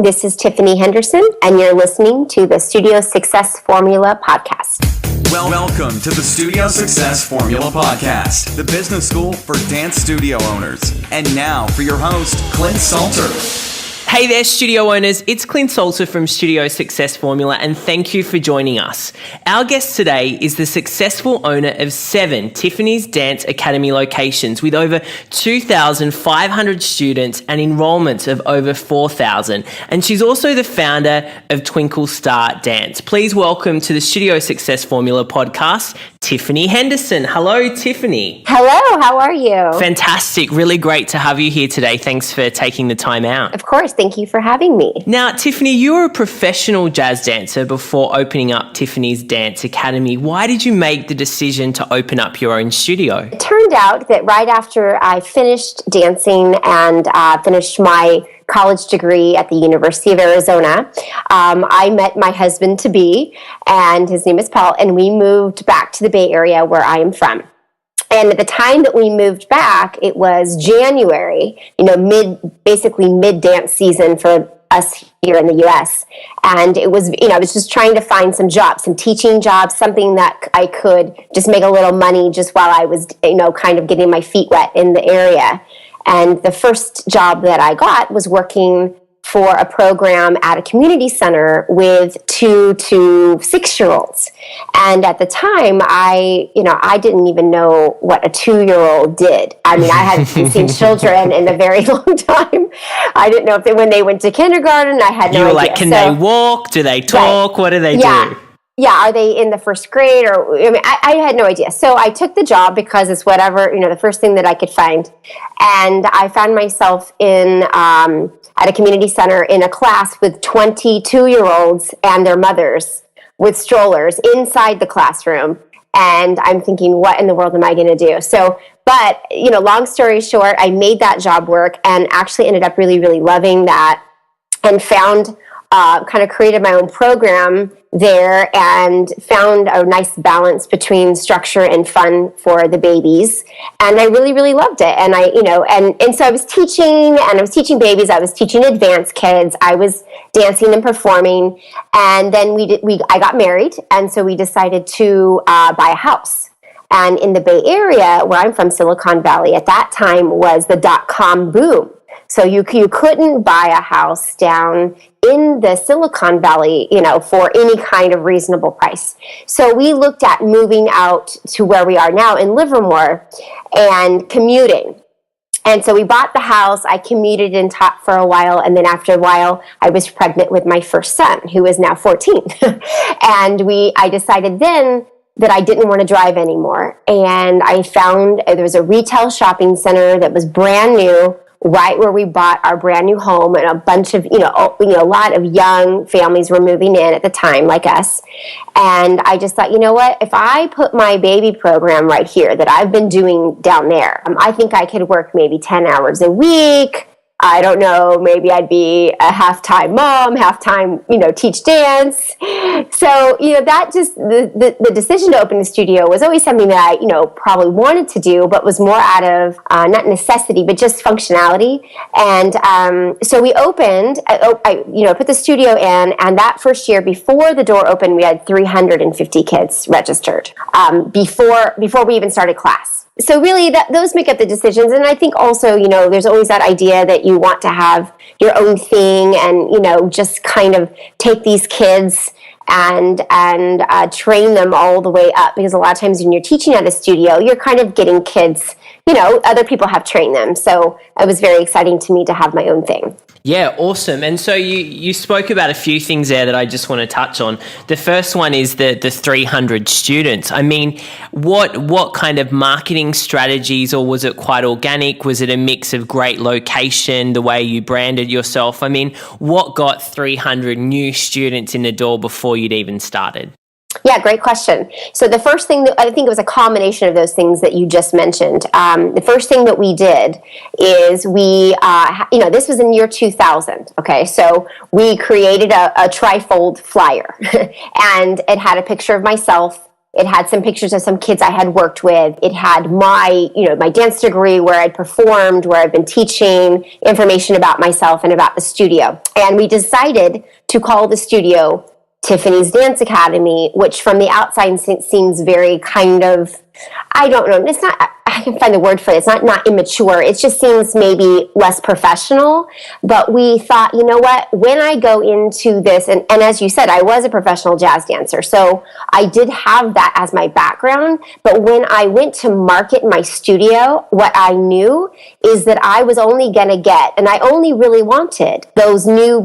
This is Tiffany Henderson, and you're listening to the Studio Success Formula podcast. Welcome to the Studio Success Formula podcast, the business school for dance studio owners. And now for your host, Clint Salter. Hey there, studio owners. It's Clint Salter from Studio Success Formula, and thank you for joining us. Our guest today is the successful owner of 7 Tiffany's Dance Academy locations with over 2,500 students and enrollments of over 4,000. And she's also the founder of Twinkle Star Dance. Please welcome to the Studio Success Formula podcast, Tiffany Henderson. Hello, Tiffany. Hello, how are you? Fantastic. Really great to have you here today. Thanks for taking the time out. Of course. Thank you for having me. Now, Tiffany, you were a professional jazz dancer before opening up Tiffany's Dance Academy. Why did you make the decision to open up your own studio? It turned out that right after I finished dancing and finished my college degree at the University of Arizona, I met my husband-to-be, and his name is Paul, and we moved back to the Bay Area where I am from. And at the time that we moved back, it was January, basically mid-dance season for us here in the U.S. And it was, I was just trying to find some jobs, some teaching jobs, something that I could just make a little money just while I was, kind of getting my feet wet in the area. And the first job that I got was working for a program at a community center with 2 to 6-year-olds. And at the time, I didn't even know what a 2-year-old did. I mean, I hadn't seen children in a very long time. I didn't know when they went to kindergarten. I had no idea. You were like, can they walk? Do they talk? Right. What do they do? Yeah, are they in the first grade? Or I had no idea. So I took the job because it's whatever, the first thing that I could find. And I found myself at a community center in a class with 22-year-olds and their mothers with strollers inside the classroom. And I'm thinking, what in the world am I going to do? So, but, long story short, I made that job work and actually ended up really, really loving that, and found, kind of created my own program there and found a nice balance between structure and fun for the babies. And I really, really loved it. And and so I was teaching, and I was teaching babies. I was teaching advanced kids. I was dancing and performing. And then I got married. And so we decided to buy a house. And in the Bay Area, where I'm from, Silicon Valley, at that time was the .com boom. So you couldn't buy a house down in the Silicon Valley, for any kind of reasonable price. So we looked at moving out to where we are now in Livermore and commuting. And so we bought the house. I commuted and taught for a while. And then after a while, I was pregnant with my first son, who is now 14. And I decided then that I didn't want to drive anymore. And I found there was a retail shopping center that was brand new, right where we bought our brand new home, and a bunch of, a lot of young families were moving in at the time, like us. And I just thought, what, if I put my baby program right here that I've been doing down there, I think I could work maybe 10 hours a week. I don't know, maybe I'd be a half-time mom, half-time, teach dance. So, that just, the decision to open the studio was always something that I, probably wanted to do, but was more out of, not necessity, but just functionality. And so we opened, I put the studio in, and that first year, before the door opened, we had 350 kids registered, before we even started class. So really, those make up the decisions. And I think also, there's always that idea that you want to have your own thing and, just kind of take these kids and train them all the way up. Because a lot of times when you're teaching at a studio, you're kind of getting kids, other people have trained them. So it was very exciting to me to have my own thing. Yeah, awesome. And so you spoke about a few things there that I just want to touch on. The first one is the 300 students. I mean, what kind of marketing strategies, or was it quite organic? Was it a mix of great location, the way you branded yourself? I mean, what got 300 new students in the door before you'd even started? Yeah, great question. So the first thing that I think it was a combination of those things that you just mentioned. The first thing that we did is we, this was in year 2000. Okay, so we created a trifold flyer, and it had a picture of myself It had some pictures of some kids I had worked with. It had my dance degree, where I'd performed, where I've been teaching, information about myself and about the studio. And we decided to call the studio Tiffany's Dance Academy, which from the outside seems very kind of, I don't know, it's not, I can find the word for it. It's not immature. It just seems maybe less professional. But we thought, you know what, when I go into this, and as you said, I was a professional jazz dancer, so I did have that as my background. But when I went to market my studio, what I knew is that I was only going to get, and I only really wanted those new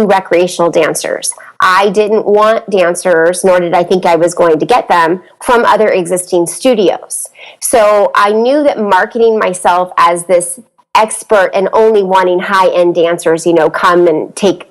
recreational dancers. I didn't want dancers, nor did I think I was going to get them from other existing studios. So I knew that marketing myself as this expert and only wanting high-end dancers, come and take,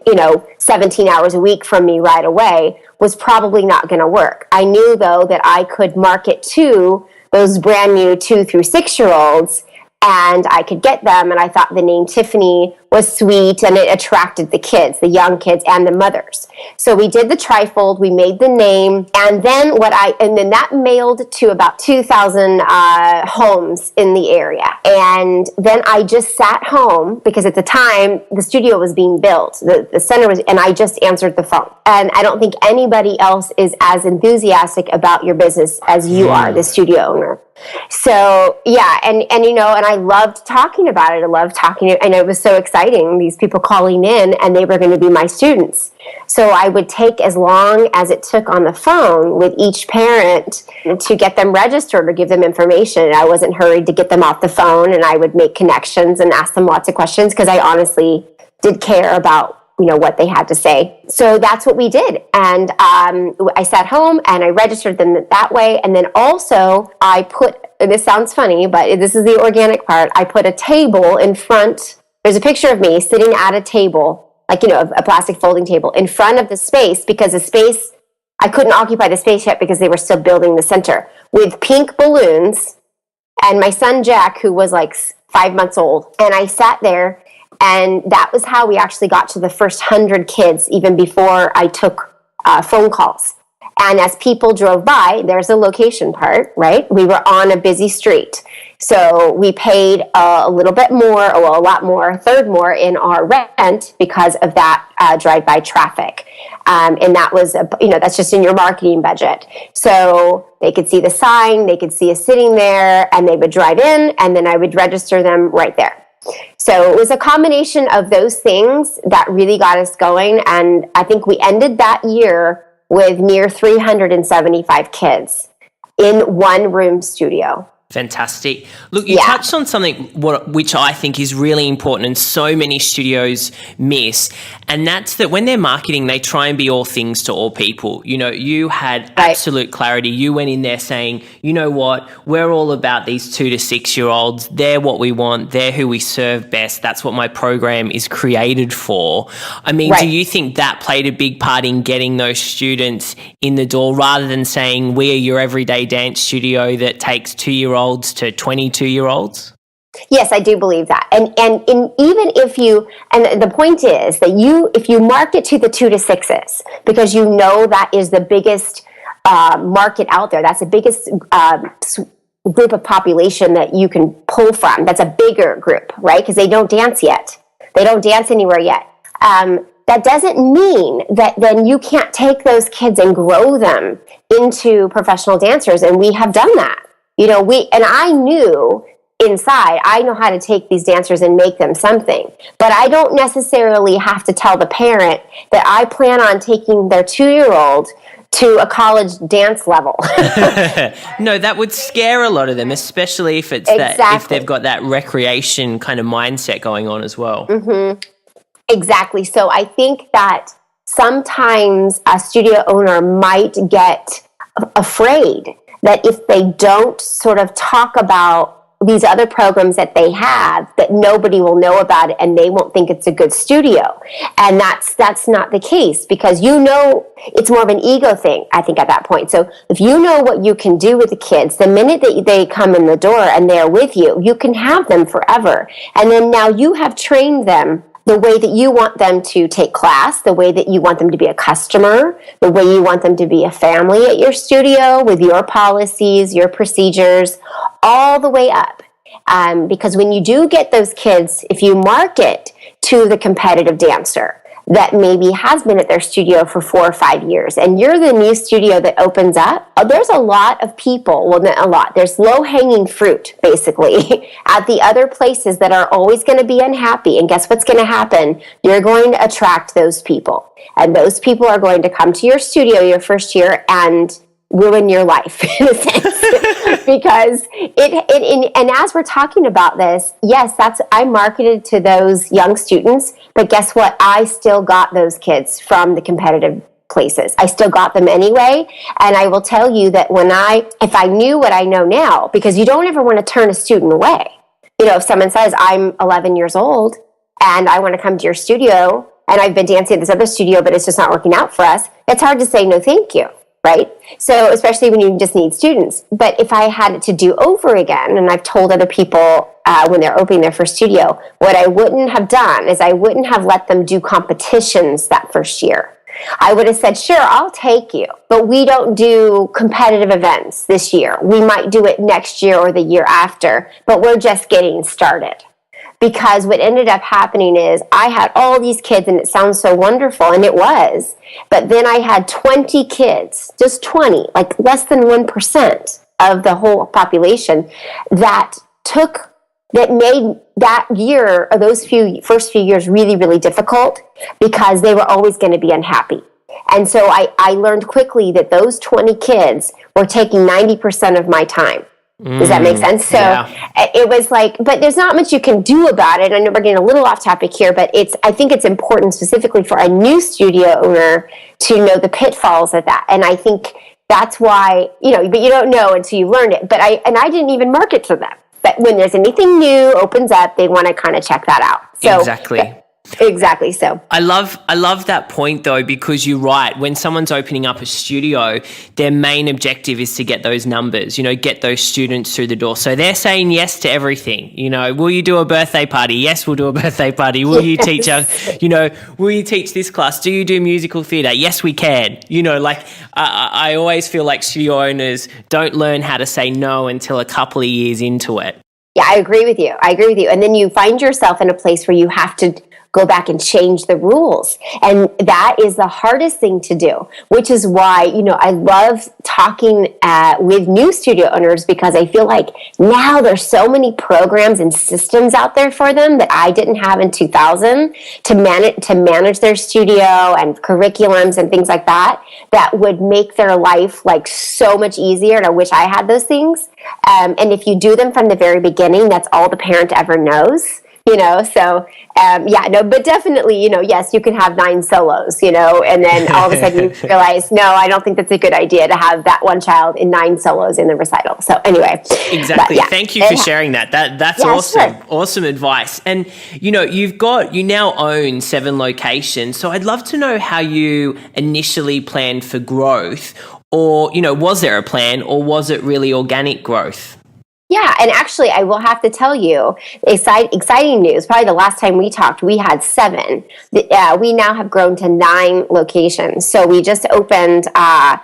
17 hours a week from me right away was probably not going to work. I knew, though, that I could market to those brand new 2 through 6-year-olds, and I could get them, and I thought the name Tiffany was sweet, and it attracted the kids, the young kids, and the mothers. So we did the trifold, we made the name, and then that mailed to about 2,000 homes in the area. And then I just sat home, because at the time, the studio was being built, the center was, and I just answered the phone. And I don't think anybody else is as enthusiastic about your business as you are, the studio owner. So, yeah, and I loved talking about it. I loved talking, and it was so exciting, these people calling in, and they were going to be my students. So I would take as long as it took on the phone with each parent to get them registered or give them information. I wasn't hurried to get them off the phone, and I would make connections and ask them lots of questions, because I honestly did care about what they had to say. So that's what we did. And I sat home and I registered them that way. And then also I put, and this sounds funny, but this is the organic part, I put a table in front. There's a picture of me sitting at a table, like, a plastic folding table in front of the space, because the space, I couldn't occupy the space yet because they were still building the center, with pink balloons, and my son Jack, who was like 5 months old. And I sat there. And that was how we actually got to the first 100 kids, even before I took phone calls. And as people drove by, there's a location part, right? We were on a busy street. So we paid a little bit more, a lot more, a third more in our rent because of that drive-by traffic. And that was, that's just in your marketing budget. So they could see the sign, they could see us sitting there, and they would drive in, and then I would register them right there. So it was a combination of those things that really got us going, and I think we ended that year with near 375 kids in one room studio. Fantastic. Look, you touched on something which I think is really important and so many studios miss, and that's that when they're marketing, they try and be all things to all people. You had absolute clarity. You went in there saying, you know what, we're all about these 2 to 6 year olds. They're what we want. They're who we serve best. That's what my program is created for. I mean, do you think that played a big part in getting those students in the door, rather than saying we are your everyday dance studio that takes 2-year-olds to 22-year-olds? Yes, I do believe that. And even if you, and the point is that if you market to the 2 to 6s, because that is the biggest market out there, that's the biggest group of population that you can pull from. That's a bigger group, right? Because they don't dance yet. They don't dance anywhere yet. That doesn't mean that then you can't take those kids and grow them into professional dancers. And we have done that. I knew inside, I know how to take these dancers and make them something, but I don't necessarily have to tell the parent that I plan on taking their 2-year-old to a college dance level. No, that would scare a lot of them, especially if it's if they've got that recreation kind of mindset going on as well. Mm-hmm. Exactly. So I think that sometimes a studio owner might get afraid that if they don't sort of talk about these other programs that they have, that nobody will know about it and they won't think it's a good studio. And that's not the case, because it's more of an ego thing, I think, at that point. So if you know what you can do with the kids, the minute that they come in the door and they're with you, you can have them forever. And then now you have trained them the way that you want them to take class, the way that you want them to be a customer, the way you want them to be a family at your studio with your policies, your procedures, all the way up. Because when you do get those kids, if you market to the competitive dancer that maybe has been at their studio for 4 or 5 years, and you're the new studio that opens up, there's a lot of people, well, not a lot, there's low-hanging fruit, basically, at the other places that are always going to be unhappy. And guess what's going to happen? You're going to attract those people. And those people are going to come to your studio your first year and ruin your life, in a sense. Because and as we're talking about this, yes, I marketed to those young students, but guess what? I still got those kids from the competitive places. I still got them anyway. And I will tell you that if I knew what I know now, because you don't ever want to turn a student away. If someone says, I'm 11 years old and I want to come to your studio and I've been dancing at this other studio, but it's just not working out for us, it's hard to say no thank you. Right? So especially when you just need students. But if I had it to do over again, and I've told other people when they're opening their first studio, what I wouldn't have done is I wouldn't have let them do competitions that first year. I would have said, sure, I'll take you, but we don't do competitive events this year. We might do it next year or the year after, but we're just getting started. Because what ended up happening is I had all these kids, and it sounds so wonderful, and it was. But then I had 20 kids, just 20, like less than 1% of the whole population that made that year, or those first few years really, really difficult because they were always going to be unhappy. And so I learned quickly that those 20 kids were taking 90% of my time. Does that make sense? So It was like, but there's not much you can do about it. I know we're getting a little off topic here, but I think it's important specifically for a new studio owner to know the pitfalls of that. And I think that's why, but you don't know until you've learned it. But I didn't even market to them. But when there's anything new opens up, they want to kind of check that out. So exactly. Exactly. So I love that point though, because you're right. When someone's opening up a studio, their main objective is to get those numbers, get those students through the door. So they're saying yes to everything. Will you do a birthday party? Yes, we'll do a birthday party. Will you teach us, will you teach this class? Do you do musical theatre? Yes, we can. I always feel like studio owners don't learn how to say no until a couple of years into it. Yeah, I agree with you. And then you find yourself in a place where you have to go back and change the rules. And that is the hardest thing to do, which is why, I love talking with new studio owners, because I feel like now there's so many programs and systems out there for them that I didn't have in 2000 to manage their studio, and curriculums and things like that would make their life like so much easier. And I wish I had those things. And if you do them from the very beginning, that's all the parent ever knows. But definitely, yes, you can have 9 solos, and then all of a sudden you realize, no, I don't think that's a good idea to have that one child in 9 solos in the recital. So anyway. Exactly. Thank you for sharing that. That's awesome. Sure. Awesome advice. And, you now own 7 locations. So I'd love to know how you initially planned for growth, or, was there a plan, or was it really organic growth? Yeah, and actually, I will have to tell you, exciting news. Probably the last time we talked, we had 7. We now have grown to 9 locations. So we just opened a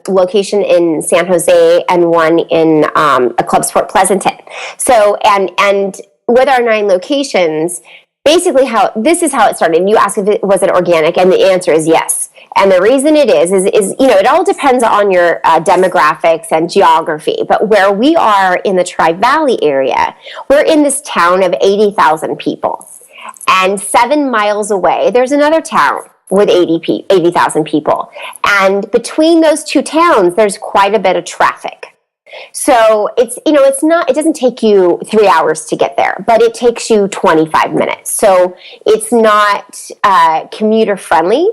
location in San Jose and one in a Club Sport Pleasanton. So, and with our 9 locations, basically this is how it started. And you asked was it organic, and the answer is yes. And the reason it is it all depends on your demographics and geography. But where we are in the Tri-Valley area, we're in this town of 80,000 people. And 7 miles away, there's another town with 80,000 people. And between those 2 towns, there's quite a bit of traffic. So it doesn't take you 3 hours to get there, but it takes you 25 minutes. So it's not commuter friendly.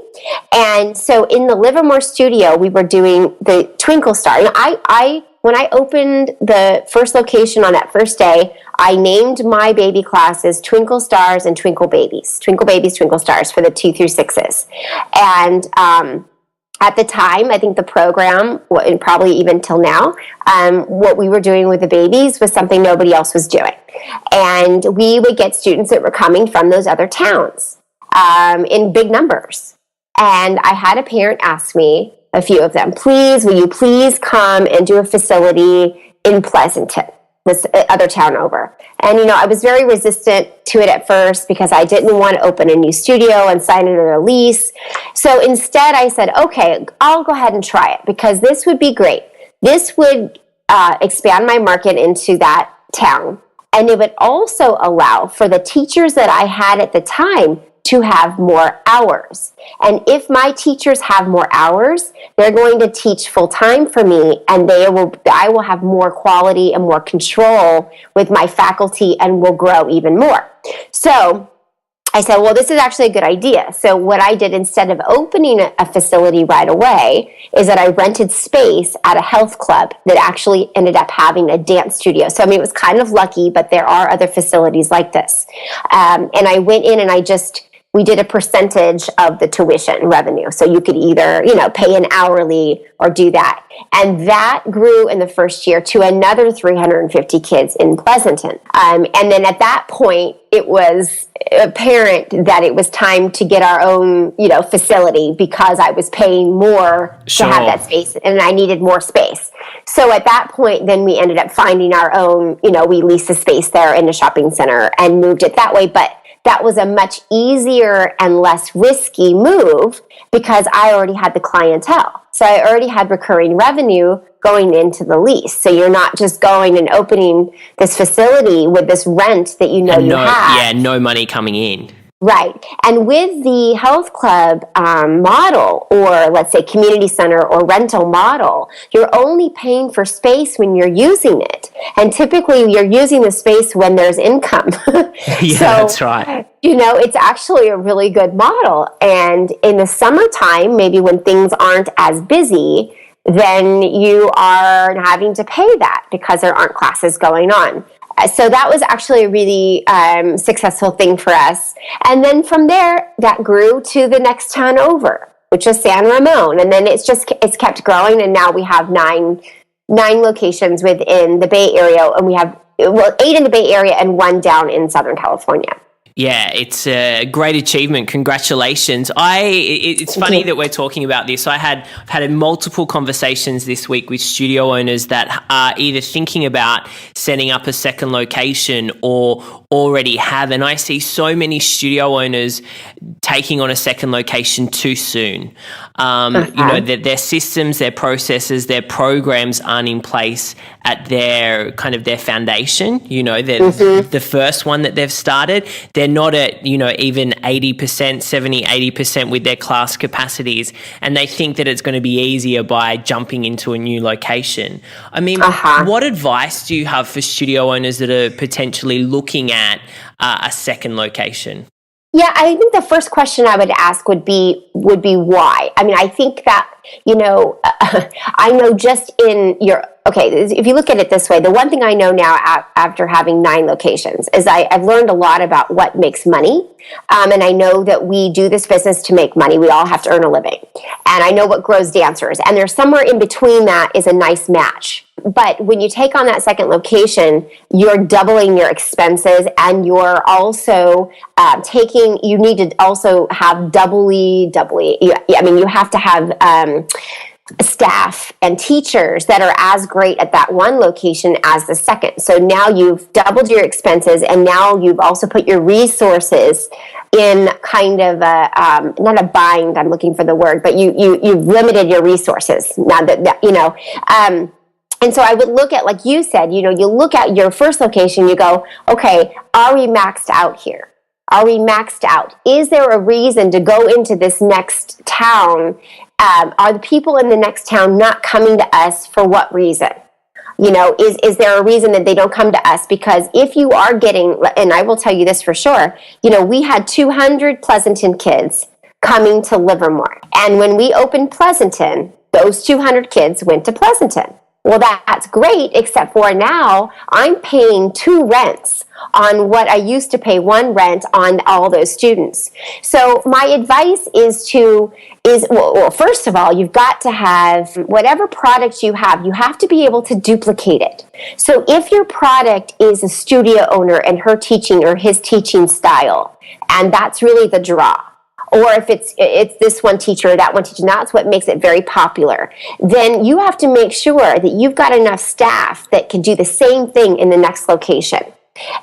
And so in the Livermore studio, we were doing the Twinkle Star. And when I opened the first location on that first day, I named my baby classes Twinkle Stars and Twinkle Babies. Twinkle Babies, Twinkle Stars for the 2 through 6s. And At the time, I think the program, and probably even till now, what we were doing with the babies was something nobody else was doing. And we would get students that were coming from those other towns in big numbers. And I had a parent ask me, a few of them, will you please come and do a facility in Pleasanton, this other town over? And, I was very resistant to it at first because I didn't want to open a new studio and sign another lease. So instead I said, okay, I'll go ahead and try it because this would be great. This would expand my market into that town. And it would also allow for the teachers that I had at the time to have more hours. And if my teachers have more hours, they're going to teach full time for me, and I will have more quality and more control with my faculty and will grow even more. So I said, well, this is actually a good idea. So what I did instead of opening a facility right away is that I rented space at a health club that actually ended up having a dance studio. So, it was kind of lucky, but there are other facilities like this. And I went in and we did a percentage of the tuition revenue. So you could either, pay an hourly or do that. And that grew in the first year to another 350 kids in Pleasanton. And then at that point, it was apparent that it was time to get our own, facility because I was paying more to have that space and I needed more space. So at that point, then we ended up finding our own, we leased a space there in the shopping center and moved it that way. But that was a much easier and less risky move because I already had the clientele. So I already had recurring revenue going into the lease. So you're not just going and opening this facility with this rent that you have. Yeah, no money coming in. Right. And with the health club model, or let's say community center or rental model, you're only paying for space when you're using it. And typically you're using the space when there's income. That's right. It's actually a really good model. And in the summertime, maybe when things aren't as busy, then you are having to pay that because there aren't classes going on. So that was actually a really successful thing for us. And then from there, that grew to the next town over, which is San Ramon. And then it's kept growing. And now we have nine locations within the Bay Area. And we have 8 in the Bay Area and 1 down in Southern California. Yeah, it's a great achievement. Congratulations. It's funny that we're talking about this. I've had multiple conversations this week with studio owners that are either thinking about setting up a second location or already have. And I see so many studio owners taking on a second location too soon. That their systems, their processes, their programs aren't in place at their foundation. The first one that they've started, they're not at, even 80%, 70, 80% with their class capacities. And they think that it's going to be easier by jumping into a new location. What advice do you have for studio owners that are potentially looking at a second location? Yeah, I think the first question I would ask would be why. I think that, I know just in if you look at it this way, the one thing I know now after having 9 locations is I've learned a lot about what makes money. And I know that we do this business to make money. We all have to earn a living. And I know what grows dancers. And there's somewhere in between that is a nice match. But when you take on that second location, you're doubling your expenses and you're also you need to also have doubly. You have to have staff and teachers that are as great at that one location as the second. So now you've doubled your expenses and now you've also put your resources in kind of a, not a bind, I'm looking for the word, but you've limited your resources now and so I would look at, like you said, you look at your first location, you go, okay, are we maxed out here? Are we maxed out? Is there a reason to go into this next town? Are the people in the next town not coming to us for what reason? Is there a reason that they don't come to us? Because if you are getting, and I will tell you this for sure, we had 200 Pleasanton kids coming to Livermore. And when we opened Pleasanton, those 200 kids went to Pleasanton. Well, that's great, except for now I'm paying 2 rents on what I used to pay 1 rent on all those students. So my advice is well, first of all, you've got to have whatever product you have to be able to duplicate it. So if your product is a studio owner and her teaching or his teaching style, and that's really the draw, or if it's this one teacher or that one teacher, and that's what makes it very popular, then you have to make sure that you've got enough staff that can do the same thing in the next location.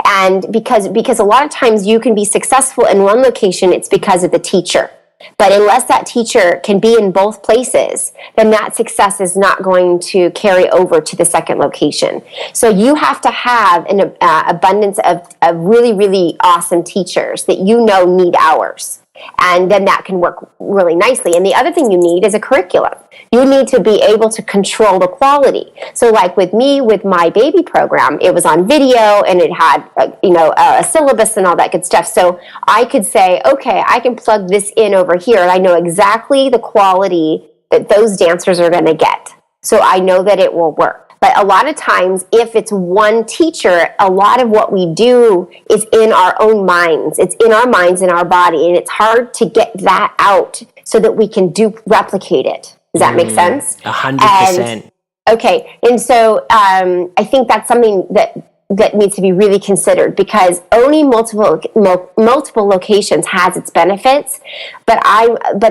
And because a lot of times you can be successful in one location, it's because of the teacher. But unless that teacher can be in both places, then that success is not going to carry over to the second location. So you have to have an abundance of really, really awesome teachers that you know need hours. And then that can work really nicely. And the other thing you need is a curriculum. You need to be able to control the quality. So like with me, with my baby program, it was on video and it had a syllabus and all that good stuff. So I could say, okay, I can plug this in over here and I know exactly the quality that those dancers are going to get. So I know that it will work. But a lot of times, if it's one teacher, a lot of what we do is in our own minds. It's in our minds, in our body, and it's hard to get that out so that we can replicate it. Does that make sense? 100%. Okay, and so I think that's something that needs to be really considered, because owning multiple locations has its benefits, but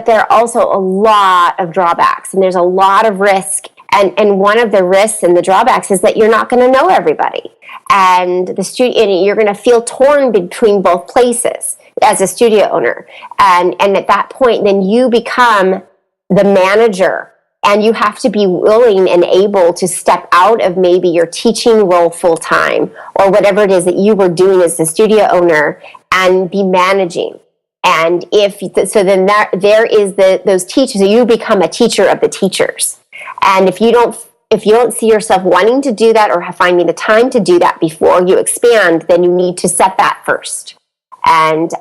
there are also a lot of drawbacks, and there's a lot of risk. And one of the risks and the drawbacks is that you're not going to know everybody. And you're going to feel torn between both places as a studio owner. And at that point, then you become the manager, and you have to be willing and able to step out of maybe your teaching role full time or whatever it is that you were doing as the studio owner and be managing. And there is those teachers, so you become a teacher of the teachers. And if you don't see yourself wanting to do that or finding the time to do that before you expand, then you need to set that first. And,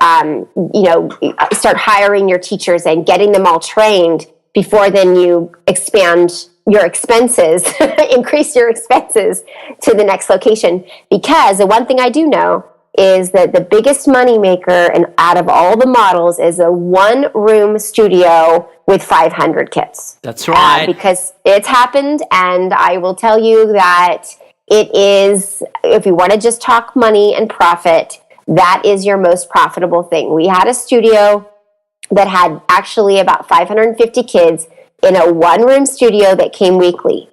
start hiring your teachers and getting them all trained before then you expand your expenses, increase your expenses to the next location. Because the one thing I do know is that the biggest moneymaker and out of all the models is a 1-room studio with 500 kids. That's right. Because it's happened, and I will tell you that it is, if you want to just talk money and profit, that is your most profitable thing. We had a studio that had actually about 550 kids in a 1-room studio that came weekly.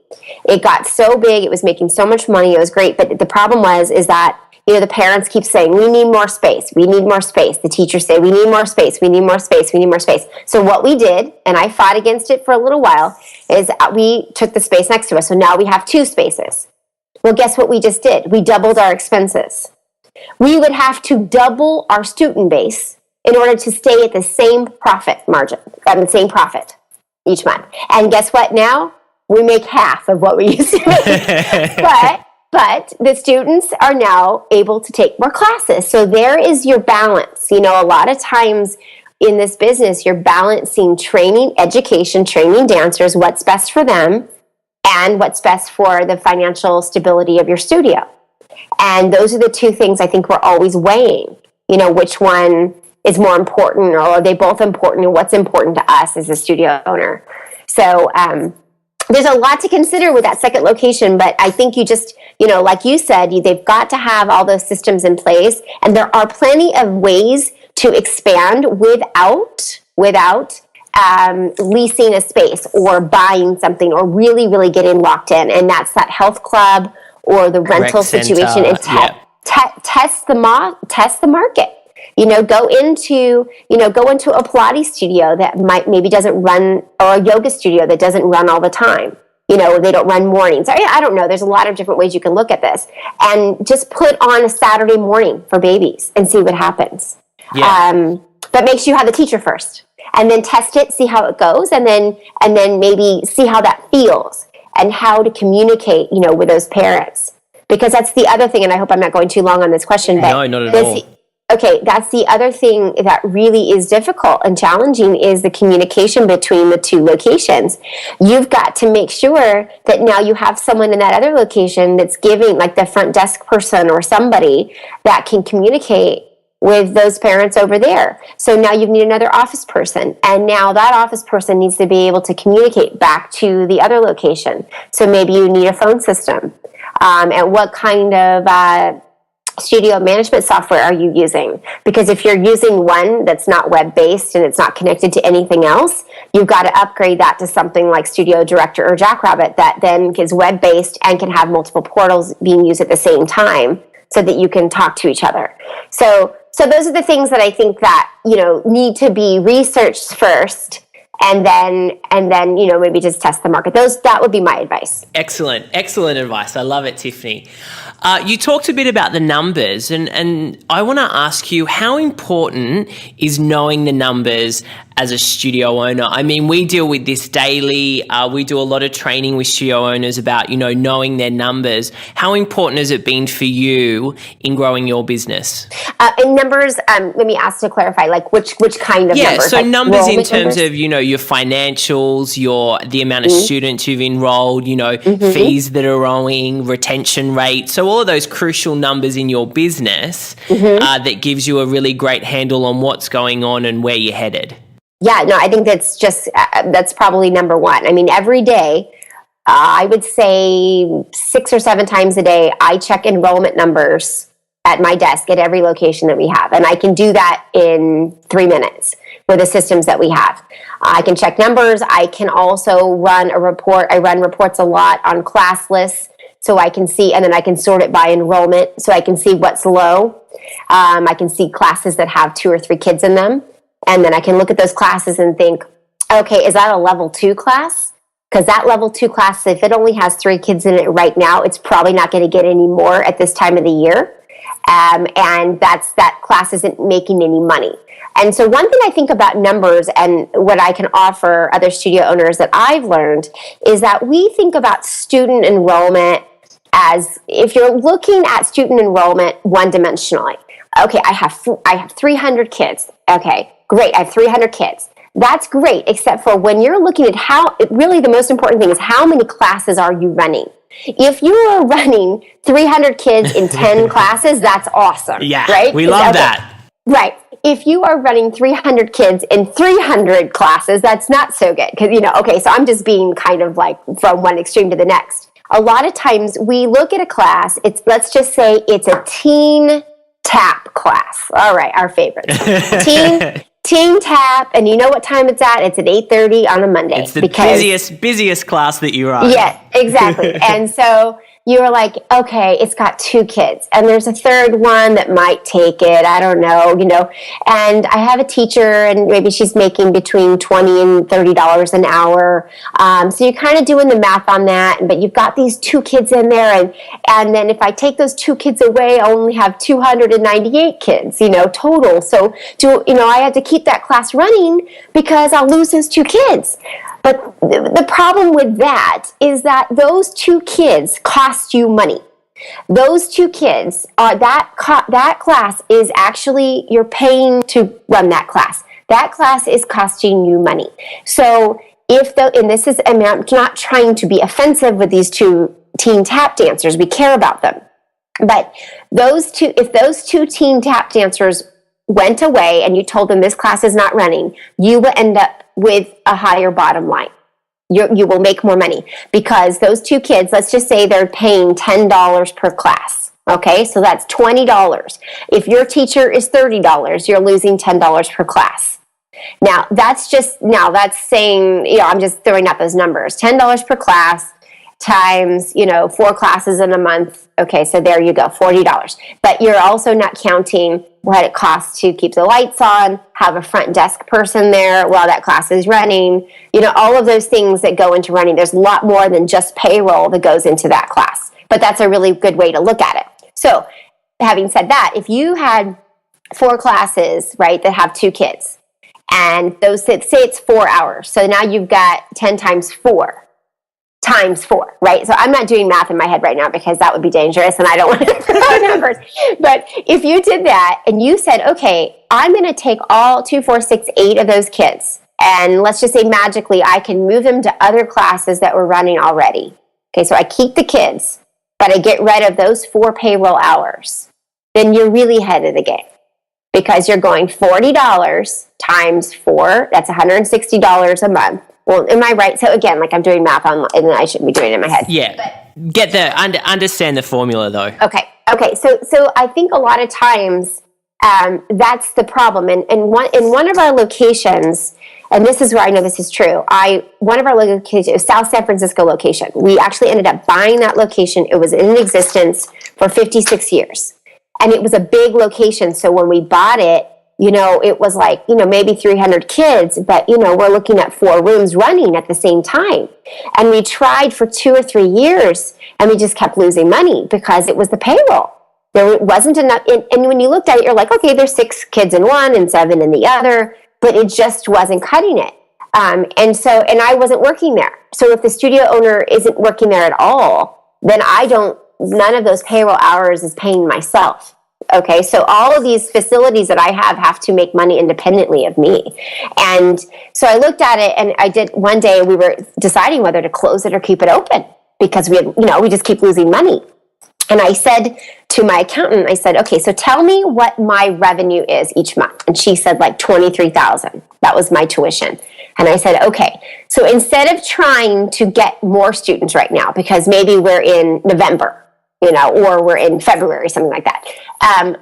It got so big, it was making so much money, it was great, but the problem is that the parents keep saying, we need more space, we need more space. The teachers say, we need more space, we need more space, we need more space. So what we did, and I fought against it for a little while, is we took the space next to us. So now we have 2 spaces. Well, guess what we just did? We doubled our expenses. We would have to double our student base in order to stay at the same profit margin, the same profit each month. And guess what now? We make half of what we used to make. But the students are now able to take more classes. So there is your balance. A lot of times in this business, you're balancing training, education, training dancers, what's best for them, and what's best for the financial stability of your studio. And those are the 2 things I think we're always weighing, which one is more important, or are they both important, and what's important to us as a studio owner. So, there's a lot to consider with that second location, but I think you just, like you said, they've got to have all those systems in place, and there are plenty of ways to expand without leasing a space or buying something or really, really getting locked in. And that's that health club or the rental situation, and test the market. Go into a Pilates studio that maybe doesn't run, or a yoga studio that doesn't run all the time. They don't run mornings. I don't know. There's a lot of different ways you can look at this. And just put on a Saturday morning for babies and see what happens. Yeah. But make sure you have the teacher first. And then test it, see how it goes, and then maybe see how that feels and how to communicate, with those parents. Because that's the other thing, and I hope I'm not going too long on this question. But no, not at all. okay, that's the other thing that really is difficult and challenging is the communication between the two locations. You've got to make sure that now you have someone in that other location that's giving, like the front desk person or somebody that can communicate with those parents over there. So now you need another office person. And now that office person needs to be able to communicate back to the other location. So maybe you need a phone system. And what kind of studio management software are you using? Because if you're using one that's not web-based and it's not connected to anything else, you've got to upgrade that to something like Studio Director or Jackrabbit that then is web-based and can have multiple portals being used at the same time so that you can talk to each other. So those are the things that I think that, need to be researched first, and then maybe just test the market. That would be my advice. Excellent advice. I love it, Tiffany. You talked a bit about the numbers, and I want to ask you, how important is knowing the numbers as a studio owner? I mean, we deal with this daily. We do a lot of training with studio owners about, knowing their numbers. How important has it been for you in growing your business? In numbers, let me ask to clarify, like which kind of numbers? Yeah, so like numbers in terms of, your financials, the amount of students you've enrolled, fees that are owing, retention rate. So all of those crucial numbers in your business that gives you a really great handle on what's going on and where you're headed. Yeah, no, I think that's probably number one. I mean, every day, I would say 6 or 7 times a day, I check enrollment numbers at my desk at every location that we have. And I can do that in 3 minutes with the systems that we have. I can check numbers. I can also run a report. I run reports a lot on class lists, so I can see, and then I can sort it by enrollment, so I can see what's low. I can see classes that have 2 or 3 kids in them. And then I can look at those classes and think, okay, is that a level 2 class? Because that level 2 class, if it only has 3 kids in it right now, it's probably not going to get any more at this time of the year. And that class isn't making any money. And so one thing I think about numbers and what I can offer other studio owners that I've learned is that we think about student enrollment as, if you're looking at student enrollment one-dimensionally. Okay, I have 300 kids. Okay, great, I have 300 kids. That's great, except for when you're looking at really the most important thing is how many classes are you running? If you are running 300 kids in 10 classes, that's awesome. Yeah, right? We love that. Right. If you are running 300 kids in 300 classes, that's not so good. Because, okay, so I'm just being kind of like from one extreme to the next. A lot of times we look at a class, let's just say it's a teen tap class. All right, our favorite. Teen tap, and you know what time it's at? It's at 8:30 on a Monday. It's the busiest class that you run. Yeah, exactly. And so you're like, okay, it's got 2 kids, and there's a third one that might take it. I don't know, And I have a teacher, and maybe she's making between $20 and $30 an hour. So you're kind of doing the math on that, but you've got these 2 kids in there, and then if I take those 2 kids away, I only have 298 kids, total. So I have to keep that class running because I'll lose those 2 kids. But the problem with that is that those 2 kids cost you money. Those 2 kids that class is actually, you're paying to run that class. That class is costing you money. So and this is, I'm not trying to be offensive with these 2 teen tap dancers. We care about them. But if those 2 teen tap dancers went away and you told them this class is not running, you will end up with a higher bottom line. You will make more money because those 2 kids, let's just say they're paying $10 per class. Okay, so that's $20. If your teacher is $30, you're losing $10 per class. Now that's saying, I'm just throwing out those numbers. $10 per class times, 4 classes in a month. Okay, so there you go, $40. But you're also not counting what it costs to keep the lights on, have a front desk person there while that class is running, all of those things that go into running. There's a lot more than just payroll that goes into that class. But that's a really good way to look at it. So having said that, if you had 4 classes, right, that have 2 kids, and those, say it's 4 hours. So now you've got 10 times 4. times 4, right? So I'm not doing math in my head right now because that would be dangerous and I don't want to throw numbers. But if you did that and you said, okay, I'm going to take all 2, 4, 6, 8 of those kids, and let's just say magically I can move them to other classes that we're running already. Okay, so I keep the kids, but I get rid of those 4 payroll hours. Then you're really ahead of the game because you're going $40 times 4, that's $160 a month. Well, am I right? So again, like I'm doing math on, and I shouldn't be doing it in my head. Yeah. Get the understand the formula though. Okay. So I think a lot of times that's the problem. And in one of our locations, and this is where I know this is true. One of our locations, South San Francisco location, we actually ended up buying that location. It was in existence for 56 years, and it was a big location. So when we bought it, it was like, maybe 300 kids, but, we're looking at 4 rooms running at the same time. And we tried for 2 or 3 years and we just kept losing money because it was the payroll. There wasn't enough. And when you looked at it, you're like, okay, there's 6 kids in one and 7 in the other, but it just wasn't cutting it. And I wasn't working there. So if the studio owner isn't working there at all, then none of those payroll hours is paying myself. Okay, so all of these facilities that I have to make money independently of me. And so I looked at it and one day we were deciding whether to close it or keep it open because we just keep losing money. And I said to my accountant, I said, okay, so tell me what my revenue is each month. And she said like $23,000. That was my tuition. And I said, okay, so instead of trying to get more students right now, because maybe we're in November, or we're in February, something like that.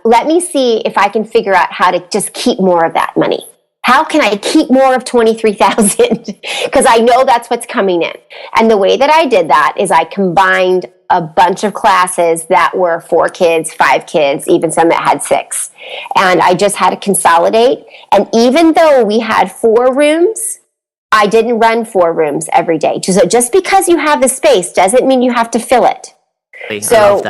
Let me see if I can figure out how to just keep more of that money. How can I keep more of $23,000? Because I know that's what's coming in. And the way that I did that is I combined a bunch of classes that were 4 kids, 5 kids, even some that had 6. And I just had to consolidate. And even though we had 4 rooms, I didn't run 4 rooms every day. So just because you have the space doesn't mean you have to fill it. So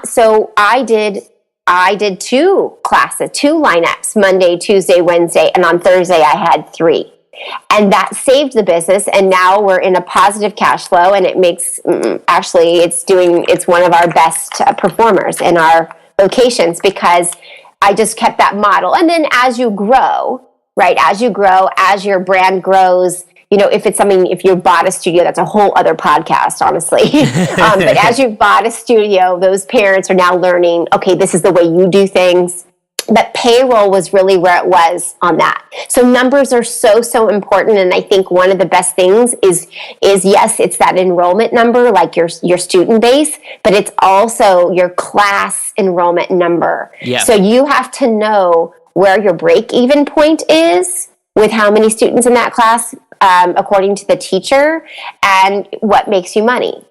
so I did 2 classes, 2 lineups, Monday, Tuesday, Wednesday, and on Thursday I had 3. And that saved the business, and now we're in a positive cash flow, and it makes, it's one of our best performers in our locations because I just kept that model. And then as you grow, as your brand grows, if you bought a studio, that's a whole other podcast, honestly. But as you bought a studio, those parents are now learning, okay, this is the way you do things. But payroll was really where it was on that. So numbers are so important. And I think one of the best things is yes, it's that enrollment number, like your student base, but it's also your class enrollment number. Yeah. So you have to know where your break-even point is with how many students in that class, according to the teacher, and what makes you money,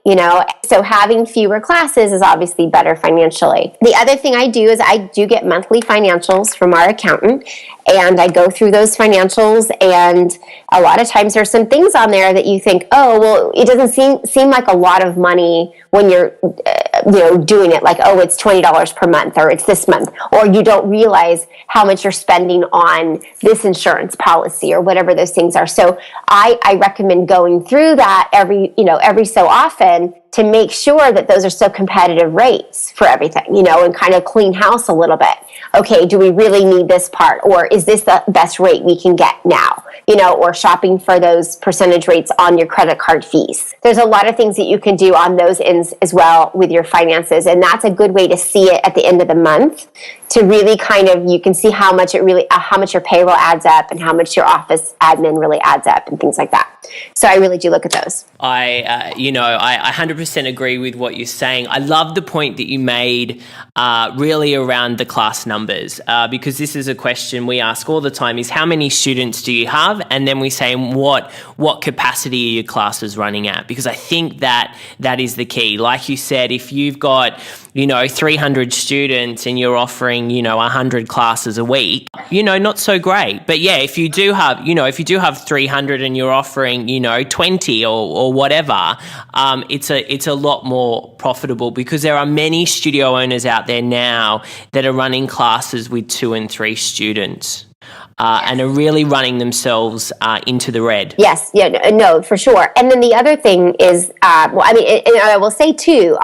So having fewer classes is obviously better financially. The other thing I do is I do get monthly financials from our accountant, and I go through those financials, and a lot of times there's some things on there that you think, oh, well, it doesn't seem like a lot of money when you're doing it, like, oh, it's $20 per month, or it's this month, or you don't realize how much you're spending on this insurance policy or whatever those things are. So I recommend going through that every so often to make sure that those are still competitive rates for everything, and kind of clean house a little bit. Okay, do we really need this part? Or is this the best rate we can get now? Or shopping for those percentage rates on your credit card fees. There's a lot of things that you can do on those ends as well with your finances. And that's a good way to see it at the end of the month, to really you can see how much your payroll adds up and how much your office admin really adds up and things like that. So I really do look at those. I 100% agree with what you're saying. I love the point that you made really around the class numbers, because this is a question we ask all the time, is how many students do you have? And then we say, what capacity are your classes running at? Because I think that is the key. Like you said, if you've got 300 students and you're offering 100 classes a week, not so great. But yeah, if you do have 300 and you're offering 20 or whatever, it's a lot more profitable, because there are many studio owners out there now that are running classes with 2 and 3 students. and are really running themselves into the red. Yes, yeah, no, for sure. And then the other thing is, and I will say too,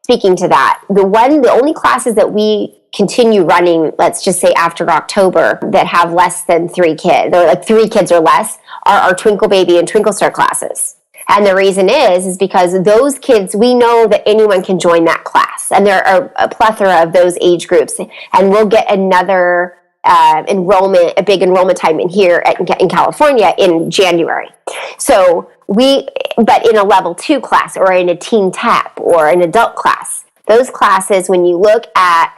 speaking to that, the only classes that we continue running, let's just say after October, that have less than 3 kids, or like 3 kids or less, are our Twinkle Baby and Twinkle Star classes. And the reason is because those kids, we know that anyone can join that class. And there are a plethora of those age groups. And we'll get another a big enrollment time in California in January. So but in a level 2 class or in a teen tap or an adult class, those classes, when you look at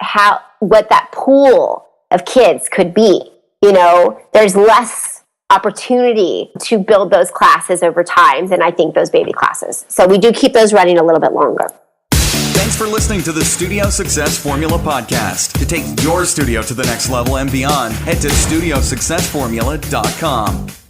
what that pool of kids could be, there's less opportunity to build those classes over time than I think those baby classes. So we do keep those running a little bit longer. Thanks for listening to the Studio Success Formula podcast. To take your studio to the next level and beyond, head to StudioSuccessFormula.com.